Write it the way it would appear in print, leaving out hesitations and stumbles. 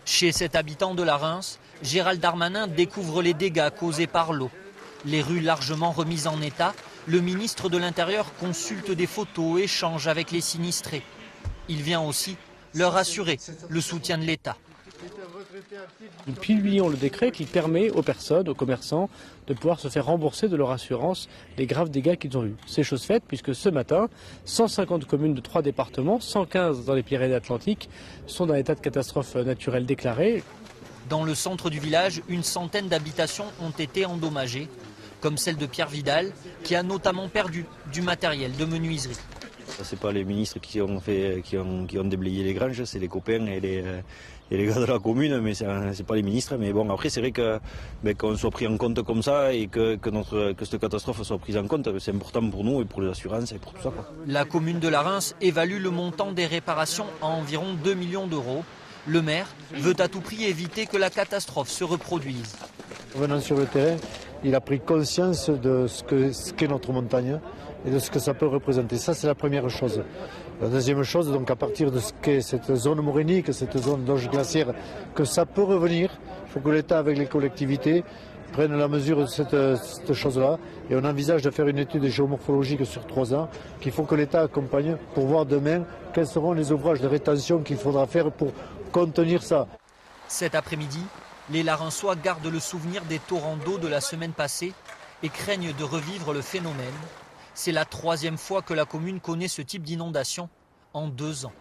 Chez cet habitant de la Reims, Gérald Darmanin découvre les dégâts causés par l'eau. Les rues largement remises en état, le ministre de l'Intérieur consulte des photos, échange avec les sinistrés. Il vient aussi leur assurer le soutien de l'État. Nous publions le décret qui permet aux personnes, aux commerçants, de pouvoir se faire rembourser de leur assurance les graves dégâts qu'ils ont eus. C'est chose faite puisque ce matin, 150 communes de 3 départements, 115 dans les Pyrénées-Atlantiques, sont dans l'état de catastrophe naturelle déclarée. Dans le centre du village, une centaine d'habitations ont été endommagées, comme celle de Pierre Vidal, qui a notamment perdu du matériel de menuiserie. Ce n'est pas les ministres qui ont déblayé les granges, c'est les copains et les gars de la commune, mais ce n'est pas les ministres. Mais bon, après, c'est vrai qu'on soit pris en compte comme ça et que cette catastrophe soit prise en compte, c'est important pour nous et pour les assurances et pour tout ça, quoi. La commune de la Reims évalue le montant des réparations à environ 2 millions d'euros. Le maire veut à tout prix éviter que la catastrophe se reproduise. En venant sur le terrain, il a pris conscience de ce qu'est notre montagne et de ce que ça peut représenter. Ça, c'est la première chose. La deuxième chose, donc à partir de ce qu'est cette zone morainique, cette zone d'âge glaciaire, que ça peut revenir, il faut que l'État avec les collectivités prennent la mesure de cette chose-là. Et on envisage de faire une étude géomorphologique sur 3 ans qu'il faut que l'État accompagne pour voir demain quels seront les ouvrages de rétention qu'il faudra faire pour contenir ça. Cet après-midi, les Larençois gardent le souvenir des torrents d'eau de la semaine passée et craignent de revivre le phénomène. C'est la 3e fois que la commune connaît ce type d'inondation en 2 ans.